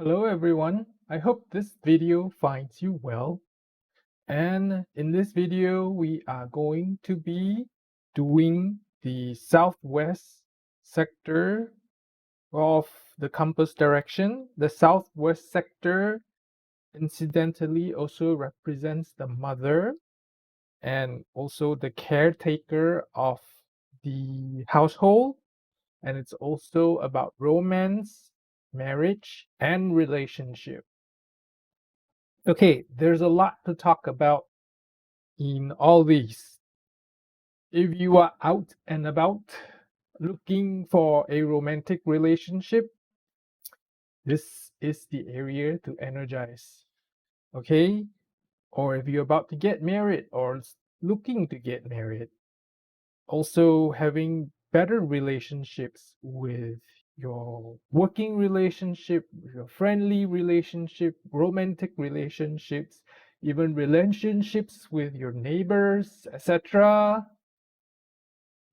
Hello everyone, I hope this video finds you well. And in this video, we are going to be doing the southwest sector of the compass direction. The southwest sector incidentally also represents the mother and also the caretaker of the household. And it's also about romance, marriage, and relationship. Okay, there's a lot to talk about in all these. If you are out and about looking for a romantic relationship, this is the area to energize. Okay? Or if you're about to get married or looking to get married, also having better relationships with your working relationship, your friendly relationship, romantic relationships, even relationships with your neighbors, etc.,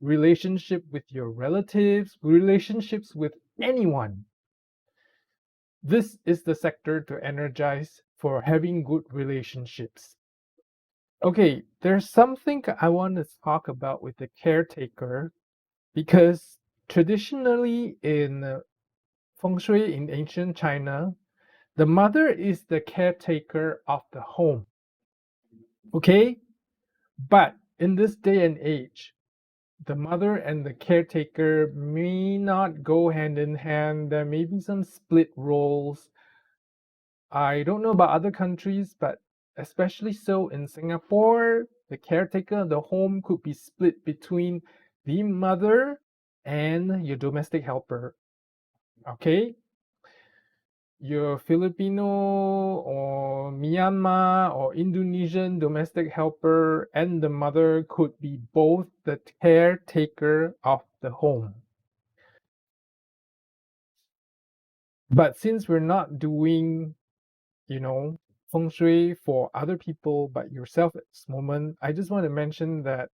relationship with your relatives, relationships with anyone. This is the sector to energize for having good relationships. Okay, there's something I want to talk about with the caretaker because traditionally in Fengshui in ancient China, the mother is the caretaker of the home. Okay? But in this day and age, the mother and the caretaker may not go hand in hand. There may be some split roles. I don't know about other countries, but especially so in Singapore, the caretaker of the home could be split between the mother and your domestic helper. Okay? Your Filipino or Myanmar or Indonesian domestic helper and the mother could be both the caretaker of the home. But since we're not doing, feng shui for other people but yourself at this moment, I just want to mention that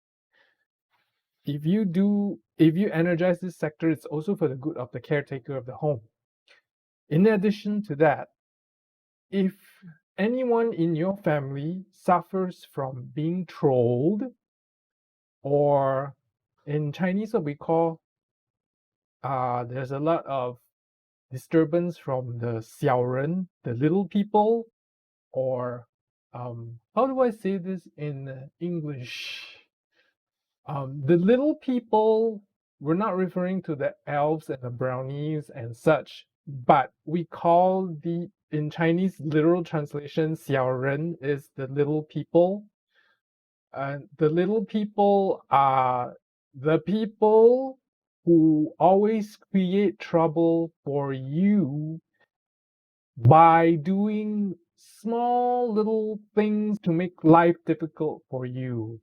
if you energize this sector, it's also for the good of the caretaker of the home. In addition to that, if anyone in your family suffers from being trolled, or in Chinese what we call there's a lot of disturbance from the 小人, the little people, or how do I say this in English? The little people, we're not referring to the elves and the brownies and such, but we call in Chinese literal translation, 小人 is the little people. The little people are the people who always create trouble for you by doing small little things to make life difficult for you.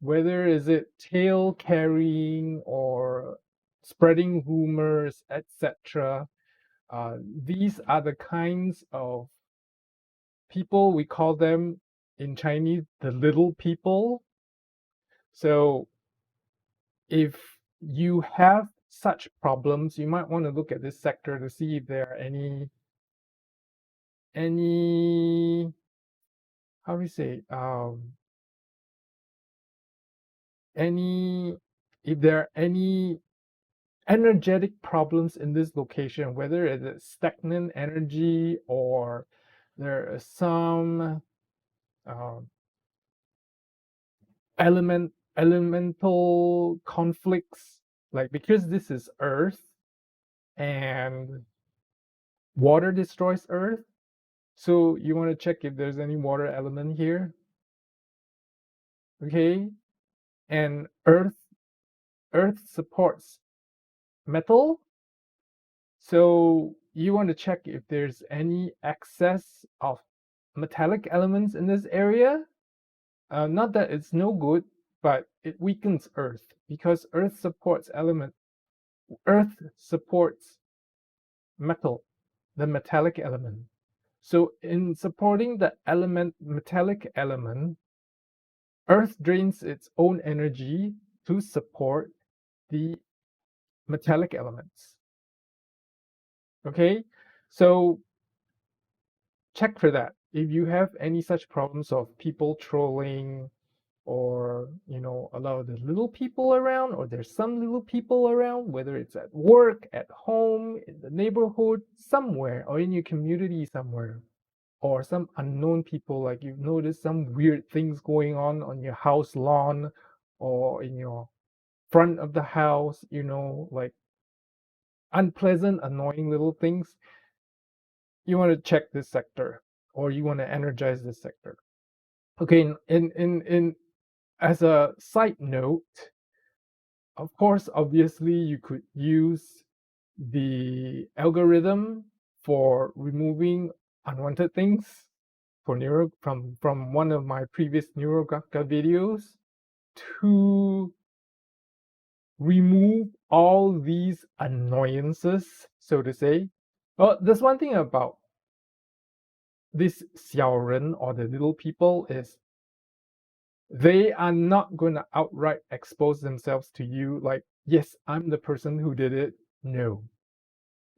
Whether is it tail carrying or spreading rumors, etc. These are the kinds of people, we call them in Chinese the little people. So if you have such problems, you might want to look at this sector to see if there are any how do we say if there are any energetic problems in this location, whether it is stagnant energy or there is some elemental conflicts, like because this is earth and water destroys earth, so you want to check if there's any water element here. Okay, and earth supports metal, so you want to check if there's any excess of metallic elements in this area. Not that it's no good, but it weakens earth because earth supports metal, the metallic element. So in supporting the metallic element, earth drains its own energy to support the metallic elements. Okay, so check for that. If you have any such problems of people trolling, or a lot of the little people around, or there's some little people around, whether it's at work, at home, in the neighborhood, somewhere, or in your community somewhere, or some unknown people, like you've noticed some weird things going on your house lawn, or in your front of the house, like unpleasant, annoying little things, you want to check this sector, or you want to energize this sector. Okay, in as a side note, of course, obviously you could use the algorithm for removing unwanted things for from one of my previous Neuroart videos, to remove all these annoyances, so to say. Well, there's one thing about this 小人, or the little people, is they are not going to outright expose themselves to you like, yes, I'm the person who did it. No,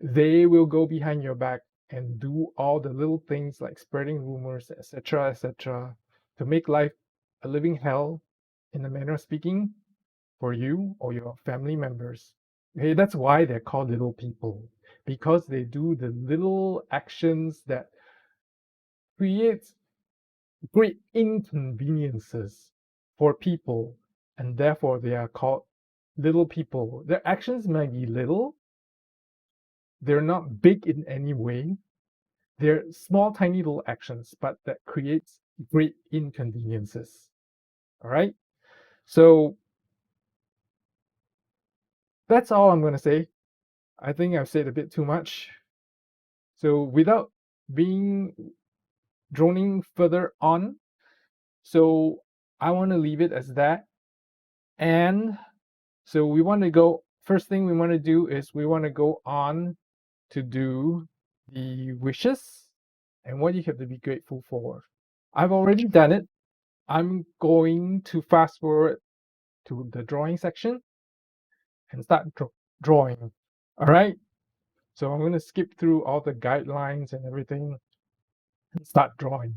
they will go behind your back and do all the little things like spreading rumors, etc., etc., to make life a living hell, in a manner of speaking, for you or your family members. Okay, that's why they're called little people, because they do the little actions that create great inconveniences for people, and therefore they are called little people. Their actions might be little, they're not big in any way, they're small, tiny little actions, but that creates great inconveniences. All right, so that's all I'm going to say. I think I've said a bit too much. So without being droning further on, so I want to leave it as that. And so we want to go, first thing we want to do is we want to go on to do the wishes and what you have to be grateful for. I've already done it. I'm going to fast forward to the drawing section and start drawing. All right. So I'm going to skip through all the guidelines and everything and start drawing.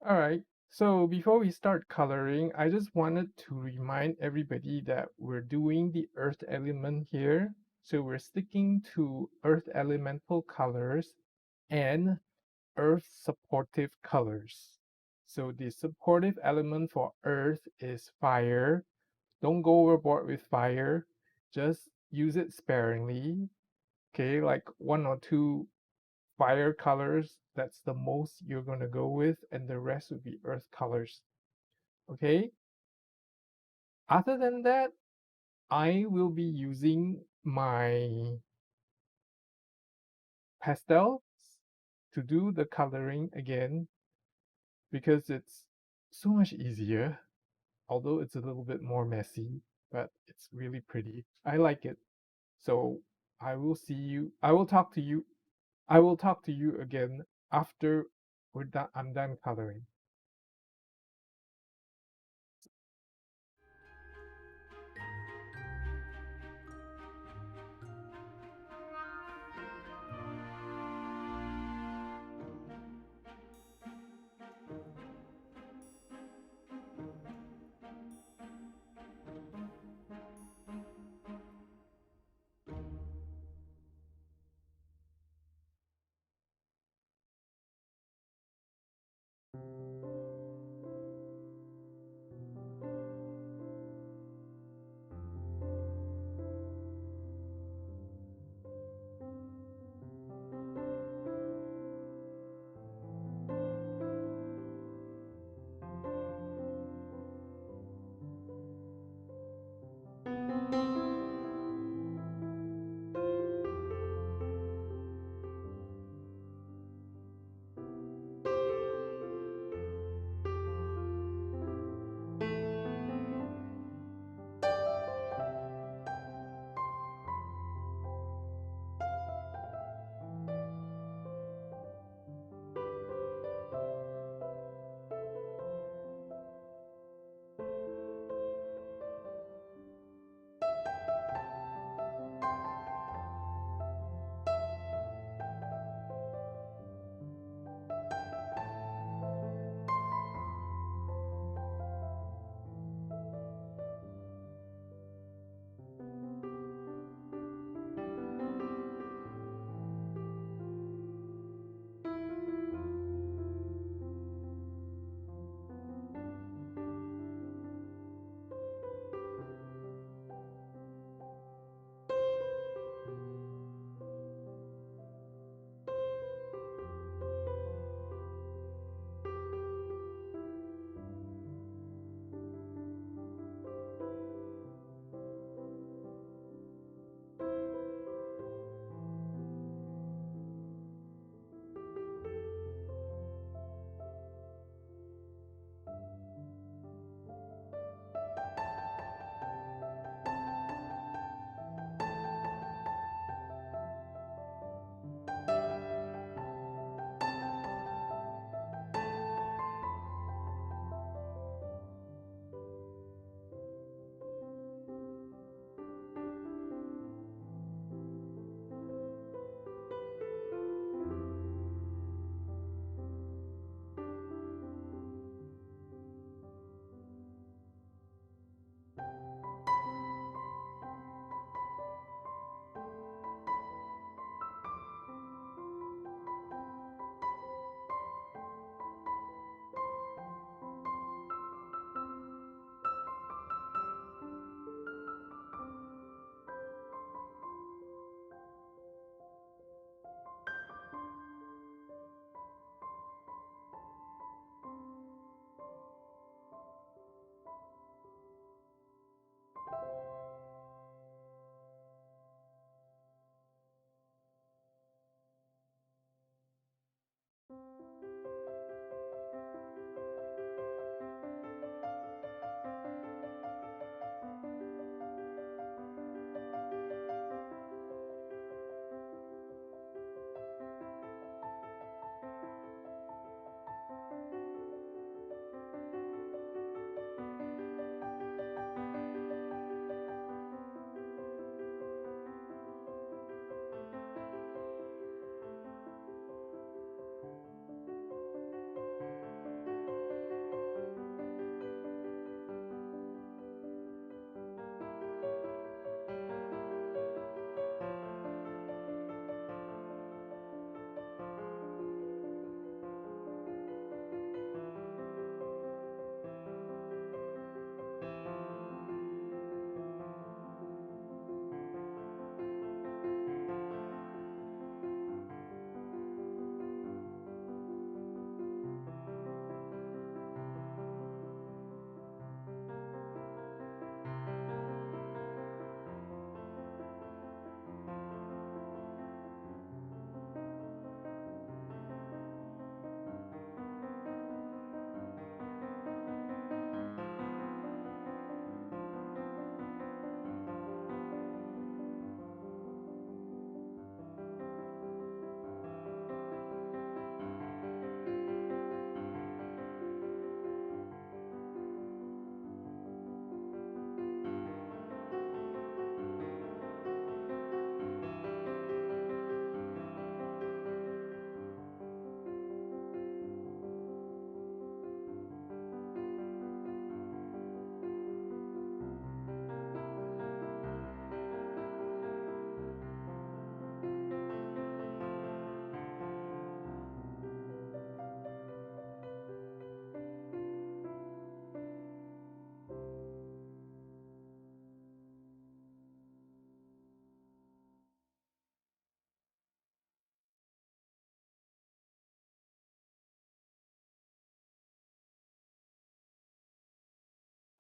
All right. So before we start coloring, I just wanted to remind everybody that we're doing the earth element here. So we're sticking to earth elemental colors and earth supportive colors. So the supportive element for earth is fire. Don't go overboard with fire. Just use it sparingly. Okay, like one or two fire colors, that's the most you're going to go with, and the rest would be earth colors. Okay, other than that, I will be using my pastels to do the coloring again because it's so much easier, although it's a little bit more messy, but it's really pretty. I like it. So I will see you, I will talk to you, I will talk to you again after I'm done coloring.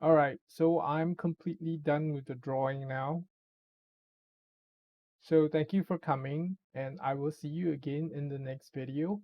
All right, so I'm completely done with the drawing now. So thank you for coming, and I will see you again in the next video.